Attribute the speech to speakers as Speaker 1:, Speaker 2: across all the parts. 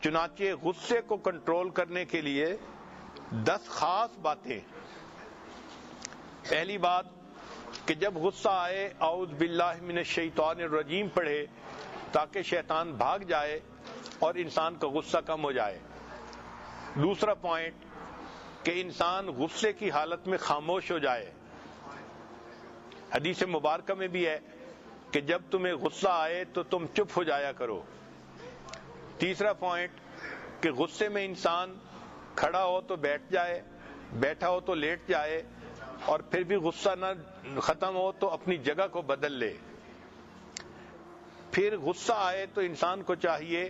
Speaker 1: چنانچہ غصے کو کنٹرول کرنے کے لیے 10 خاص باتیں. پہلی بات کہ جب غصہ آئے اعوذ باللہ من الشیطان الرجیم پڑھے تاکہ شیطان بھاگ جائے اور انسان کا غصہ کم ہو جائے. دوسرا پوائنٹ کہ انسان غصے کی حالت میں خاموش ہو جائے. حدیث مبارکہ میں بھی ہے کہ جب تمہیں غصہ آئے تو تم چپ ہو جایا کرو. تیسرا پوائنٹ کہ غصے میں انسان کھڑا ہو تو بیٹھ جائے، بیٹھا ہو تو لیٹ جائے، اور پھر بھی غصہ نہ ختم ہو تو اپنی جگہ کو بدل لے. پھر غصہ آئے تو انسان کو چاہیے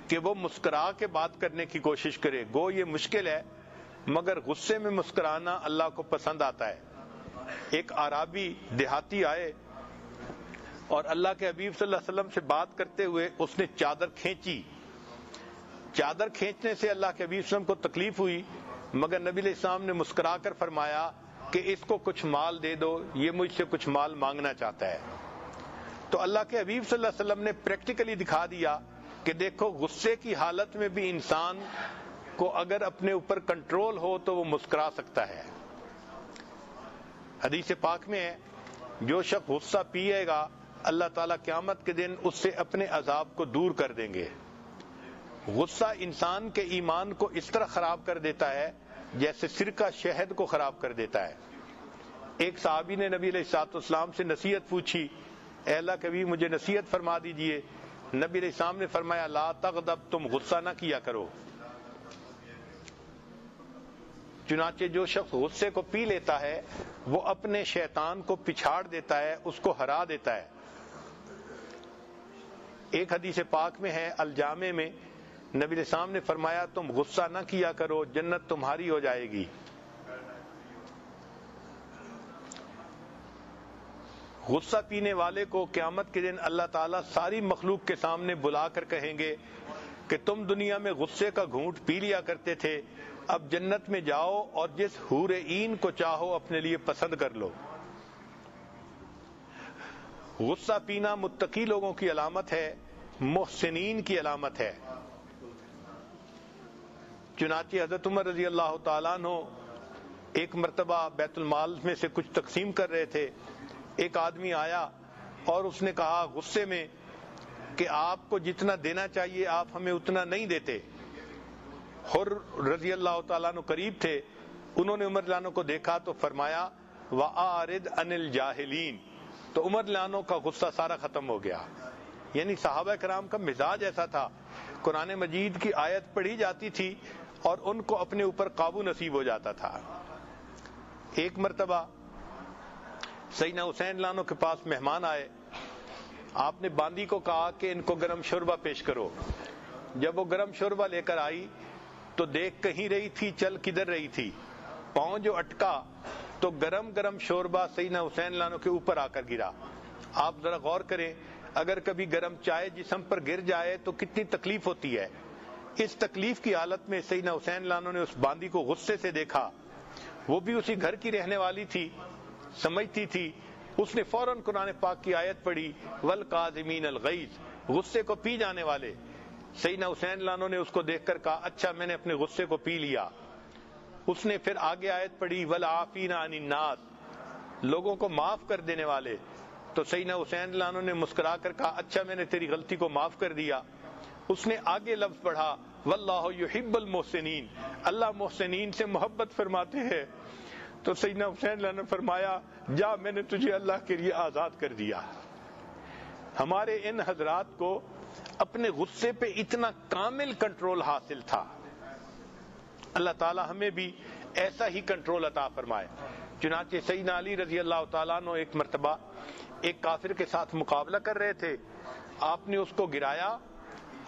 Speaker 1: کہ وہ مسکرا کے بات کرنے کی کوشش کرے. گو یہ مشکل ہے مگر غصے میں مسکرانا اللہ کو پسند آتا ہے. ایک اعرابی دیہاتی آئے اور اللہ کے حبیب صلی اللہ علیہ وسلم سے بات کرتے ہوئے اس نے چادر کھینچی. چادر کھینچنے سے اللہ کے حبیب صلی اللہ علیہ وسلم کو تکلیف ہوئی، مگر نبی علیہ السلام نے مسکرا کر فرمایا کہ اس کو کچھ مال دے دو، یہ مجھ سے کچھ مال مانگنا چاہتا ہے. تو اللہ کے حبیب صلی اللہ علیہ وسلم نے پریکٹیکلی دکھا دیا کہ دیکھو غصے کی حالت میں بھی انسان کو اگر اپنے اوپر کنٹرول ہو تو وہ مسکرا سکتا ہے. حدیث پاک میں ہے جو شخص غصہ پیے گا اللہ تعالیٰ قیامت کے دن اس سے اپنے عذاب کو دور کر دیں گے. غصہ انسان کے ایمان کو اس طرح خراب کر دیتا ہے جیسے سرکہ شہد کو خراب کر دیتا ہے. ایک صحابی نے نبی علیہ الصلوۃ والسلام سے نصیحت پوچھی، اے اللہ کے نبی مجھے نصیحت فرما دیجئے. نبی علیہ السلام نے فرمایا لا تغضب، تم غصہ نہ کیا کرو. چنانچہ جو شخص غصے کو پی لیتا ہے وہ اپنے شیطان کو پچھاڑ دیتا ہے، اس کو ہرا دیتا ہے. ایک حدیث پاک میں ہے الجامع میں نبی علیہ السلام نے فرمایا تم غصہ نہ کیا کرو، جنت تمہاری ہو جائے گی. غصہ پینے والے کو قیامت کے دن اللہ تعالیٰ ساری مخلوق کے سامنے بلا کر کہیں گے کہ تم دنیا میں غصے کا گھونٹ پی لیا کرتے تھے، اب جنت میں جاؤ اور جس حور عین کو چاہو اپنے لیے پسند کر لو. غصہ پینا متقی لوگوں کی علامت ہے، محسنین کی علامت ہے. چنانچہ حضرت عمر رضی اللہ تعالیٰ عنہ ایک مرتبہ بیت المال میں سے کچھ تقسیم کر رہے تھے. ایک آدمی آیا اور اس نے کہا غصے میں کہ آپ کو جتنا دینا چاہیے آپ ہمیں اتنا نہیں دیتے. حر رضی اللہ تعالیٰ عنہ قریب تھے، انہوں نے عمر لانو کو دیکھا تو فرمایا وَأَعْرِضْ عَنِ الْجَاهِلِينَ، تو عمر لانو کا غصہ سارا ختم ہو گیا. یعنی صحابہ کرام کا مزاج ایسا تھا، قرآن مجید کی آیت پڑھی جاتی تھی اور ان کو اپنے اوپر قابو نصیب ہو جاتا تھا. ایک مرتبہ سیدنا حسین لانو کے پاس مہمان آئے، آپ نے باندی کو کہا کہ ان کو گرم شوربہ پیش کرو. جب وہ گرم شوربہ لے کر آئی تو دیکھ کہیں رہی تھی چل کدھر رہی تھی، پاؤں جو اٹکا تو گرم گرم شوربہ سیدنا حسین لانو کے اوپر آ کر گرا. آپ ذرا غور کریں اگر کبھی گرم چائے جسم پر گر جائے تو کتنی تکلیف ہوتی ہے. اس تکلیف کی حالت میں سیدنا حسین لانو نے اس باندی کو غصے سے دیکھا، وہ بھی اسی گھر کی رہنے والی تھی، سمجھتی تھی. اس نے فوراً قرآن پاک کی آیت پڑھی والقاظمین الغیظ، غصے کو پی جانے والے. سیدنا حسین لانو نے اس کو دیکھ کر کہا اچھا میں نے اپنے غصے کو پی لیا. اس نے پھر آگے آیت پڑھی والعافین عن الناس، لوگوں کو معاف کر دینے والے. تو سیدنا حسین لانو نے مسکرا کر کہا اچھا میں نے تیری غلطی کو معاف کر دیا. اس نے آگے لفظ پڑھا واللہ یحب المحسنین، اللہ محسنین سے محبت فرماتے ہیں. تو سیدنا حسین لانو نے فرمایا جا میں نے تجھے اللہ کے لیے آزاد کر دیا. ہمارے ان حضرات کو اپنے غصے پہ اتنا کامل کنٹرول حاصل تھا. اللہ تعالی ہمیں بھی ایسا ہی کنٹرول عطا فرمائے. چنانچہ سیدنا علی رضی اللہ تعالیٰ عنہ ایک مرتبہ ایک کافر کے ساتھ مقابلہ کر رہے تھے. آپ نے اس کو گرایا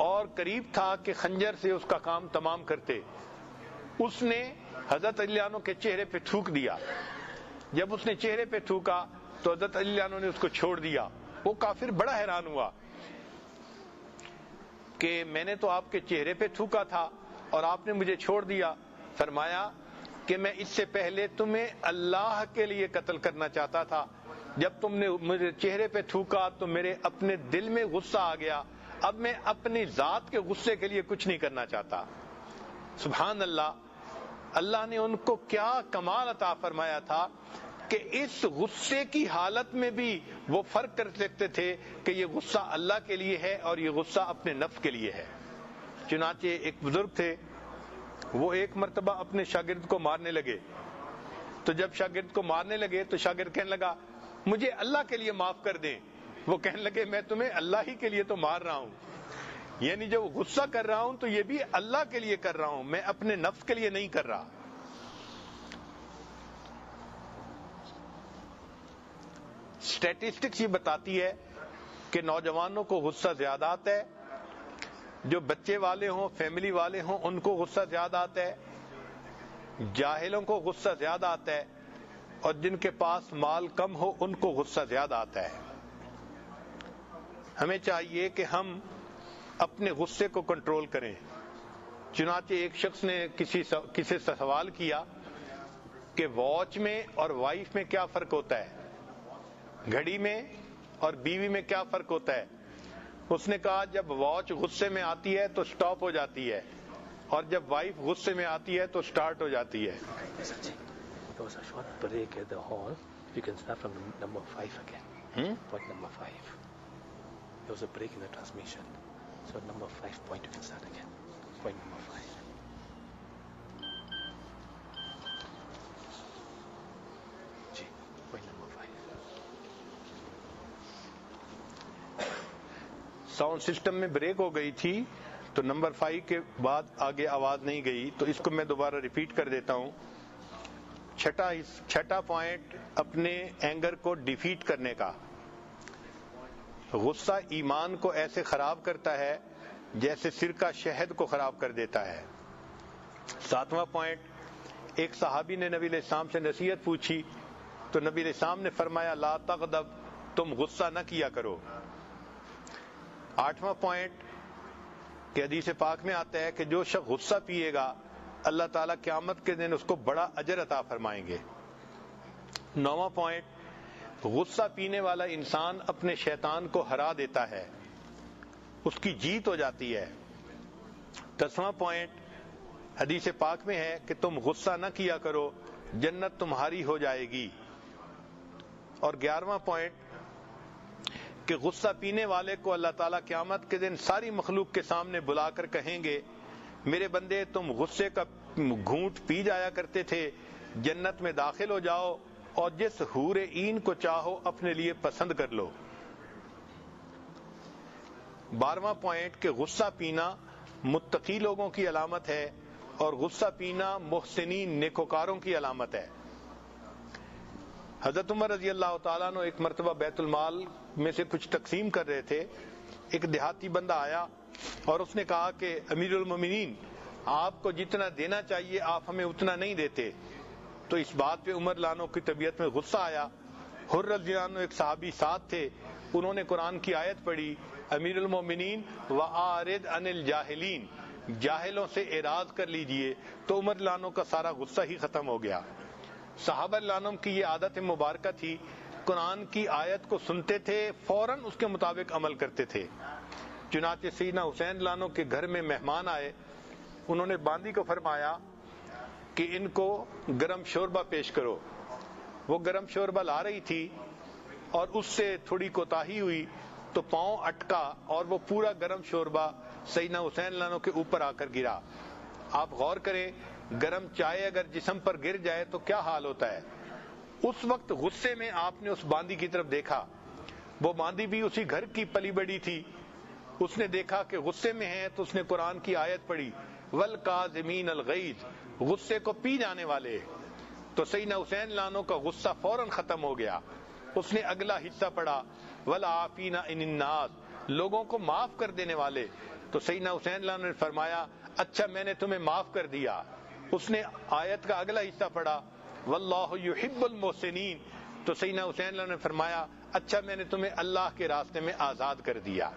Speaker 1: اور قریب تھا کہ خنجر سے اس کا کام تمام کرتے. اس نے حضرت علی عنہ کے چہرے پہ تھوک دیا. جب اس نے چہرے پہ تھوکا تو حضرت علی عنہ نے اس کو چھوڑ دیا. وہ کافر بڑا حیران ہوا کہ میں نے تو آپ کے چہرے پہ تھوکا تھا اور آپ نے مجھے چھوڑ دیا. فرمایا کہ میں اس سے پہلے تمہیں اللہ کے لیے قتل کرنا چاہتا تھا. جب تم نے مجھے چہرے پہ تھوکا تو میرے اپنے دل میں غصہ آ گیا. اب میں اپنی ذات کے غصے کے لیے کچھ نہیں کرنا چاہتا. سبحان اللہ, اللہ نے ان کو کیا کمال عطا فرمایا تھا کہ اس غصے کی حالت میں بھی وہ فرق کر سکتے تھے کہ یہ غصہ اللہ کے لیے ہے اور یہ غصہ اپنے نفس کے لیے ہے. چنانچہ ایک بزرگ تھے, وہ ایک مرتبہ اپنے شاگرد کو مارنے لگے. تو جب شاگرد کو مارنے لگے تو شاگرد کہنے لگا مجھے اللہ کے لیے معاف کر دیں. وہ کہنے لگے میں تمہیں اللہ ہی کے لیے تو مار رہا ہوں, یعنی جب غصہ کر رہا ہوں تو یہ بھی اللہ کے لیے کر رہا ہوں, میں اپنے نفس کے لیے نہیں کر رہا. اسٹیٹسٹکس یہ بتاتی ہے کہ نوجوانوں کو غصہ زیادہ آتا ہے, جو بچے والے ہوں, فیملی والے ہوں, ان کو غصہ زیادہ آتا ہے, جاہلوں کو غصہ زیادہ آتا ہے, اور جن کے پاس مال کم ہو ان کو غصہ زیادہ آتا ہے. ہمیں چاہیے کہ ہم اپنے غصے کو کنٹرول کریں. چنانچہ ایک شخص نے کسی سے سوال کیا کہ واچ میں اور وائف میں کیا فرق ہوتا ہے, گھڑی میں اور بیوی میں کیا فرق ہوتا ہے؟ اس نے کہا جب واچ غصے میں آتی ہے تو سٹاپ ہو جاتی ہے, اور جب وائف غصے میں آتی ہے تو سٹارٹ ہو جاتی ہے.
Speaker 2: There was a short break at the hall. You can start from number 5 again. Point number 5. There was a break in the transmission. So number 5 point you can start again. Point number 5. Ji, point number 5.
Speaker 1: Sound system میں break ہو گئی تھی تو number 5 کے بعد آگے آواز نہیں گئی, تو اس کو میں دوبارہ ریپیٹ کر دیتا ہوں. چھٹا پوائنٹ اپنے اینگر کو ڈیفیٹ کرنے کا. غصہ ایمان کو ایسے خراب کرتا ہے جیسے سرکہ شہد کو خراب کر دیتا ہے. 7واں پوائنٹ, ایک صحابی نے نبی علیہ السلام سے نصیحت پوچھی تو نبی علیہ السلام نے فرمایا لا تغضب, تم غصہ نہ کیا کرو. 8واں پوائنٹ کہ حدیث پاک میں آتا ہے کہ جو شخص غصہ پیے گا اللہ تعالیٰ قیامت کے دن اس کو بڑا اجر عطا فرمائیں گے. 9واں پوائنٹ, غصہ پینے والا انسان اپنے شیطان کو ہرا دیتا ہے, اس کی جیت ہو جاتی ہے. 10واں پوائنٹ حدیث پاک میں ہے کہ تم غصہ نہ کیا کرو, جنت تمہاری ہو جائے گی. اور 11واں پوائنٹ کہ غصہ پینے والے کو اللہ تعالیٰ قیامت کے دن ساری مخلوق کے سامنے بلا کر کہیں گے میرے بندے تم غصے کا گھونٹ پی جایا کرتے تھے, جنت میں داخل ہو جاؤ اور جس حور عین کو چاہو اپنے لیے پسند کر لو. 12واں پوائنٹ کہ غصہ پینا متقی لوگوں کی علامت ہے اور غصہ پینا محسنین نیکوکاروں کی علامت ہے. حضرت عمر رضی اللہ تعالیٰ عنہ ایک مرتبہ بیت المال میں سے کچھ تقسیم کر رہے تھے. ایک دیہاتی بندہ آیا اور اس نے کہا کہ امیر المومنین آپ کو جتنا دینا چاہیے آپ ہمیں اتنا نہیں دیتے. تو اس بات پہ عمر لانو کی طبیعت میں غصہ آیا. حر رضی اللہ عنہ ایک صحابی ساتھ تھے, انہوں نے قرآن کی آیت پڑھی امیر المومنین وَأَعْرِضْ عَنِ الْجَاهِلِينَ, جاہلوں سے اعراض کر لیجئے. تو عمر لانو کا سارا غصہ ہی ختم ہو گیا. صحابہ لانم کی یہ عادت مبارکہ تھی, قرآن کی آیت کو سنتے تھے فوراً اس کے مطابق عمل کرتے تھے. چنانچہ سیدنا حسین لانو کے گھر میں مہمان آئے, انہوں نے باندی کو فرمایا کہ ان کو گرم شوربہ پیش کرو. وہ گرم شوربہ لا رہی تھی اور اس سے تھوڑی کوتاہی ہوئی تو پاؤں اٹکا اور وہ پورا گرم شوربہ سیدنا حسین لانو کے اوپر آ کر گرا. آپ غور کریں, گرم چائے اگر جسم پر گر جائے تو کیا حال ہوتا ہے. اس وقت غصے میں آپ نے اس باندی کی طرف دیکھا, وہ باندی بھی اسی گھر کی پلی بڑی تھی. اس نے دیکھا کہ غصے میں ہے تو اس نے قرآن کی آیت پڑھی وَالْقَاظِمِينَ الْغَيْظَ, غصے کو پی جانے والے. تو سیدنا حسین لانو کا غصہ فوراً ختم ہو گیا. اس نے اگلا حصہ پڑھا وَالْعَافِينَ عَنِ النَّاسِ, لوگوں کو معاف کر دینے والے. تو سیدنا حسین لانو نے فرمایا اچھا میں نے تمہیں معاف کر دیا. اس نے آیت کا اگلا حصہ پڑھا واللہ یحب المحسنین. تو سیدنا حسین لانو نے فرمایا اچھا میں نے تمہیں اللہ کے راستے میں آزاد کر دیا.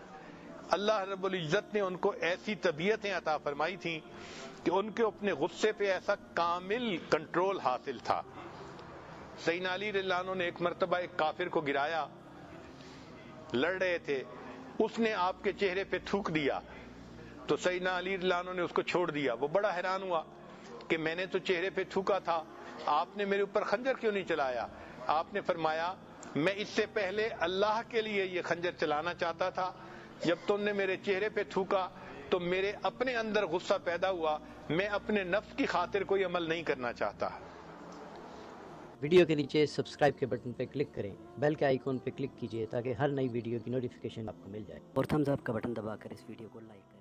Speaker 1: اللہ رب العزت نے ان کو ایسی طبیعتیں عطا فرمائی تھیں کہ ان کے اپنے غصے پہ ایسا کامل کنٹرول حاصل تھا. سیدنا علی رضی اللہ عنہ نے ایک مرتبہ ایک کافر کو گرایا, لڑ رہے تھے, اس نے آپ کے چہرے پہ تھوک دیا تو سیدنا علی رضی اللہ عنہ نے اس کو چھوڑ دیا. وہ بڑا حیران ہوا کہ میں نے تو چہرے پہ تھوکا تھا، آپ نے میرے اوپر خنجر کیوں نہیں چلایا؟ آپ نے فرمایا میں اس سے پہلے اللہ کے لیے یہ خنجر چلانا چاہتا تھا، جب تم نے میرے چہرے پہ تھوکا تو میرے اپنے اندر غصہ پیدا ہوا، میں اپنے نفس کی خاطر کوئی عمل نہیں کرنا چاہتا.
Speaker 3: ویڈیو کے نیچے سبسکرائب کے بٹن پہ کلک کریں، بیل کے آئیکن پہ کلک کیجئے تاکہ ہر نئی ویڈیو کی نوٹیفیکیشن آپ کو مل جائے، اور تھمز اپ کا بٹن دبا کر اس ویڈیو کو لائک کریں.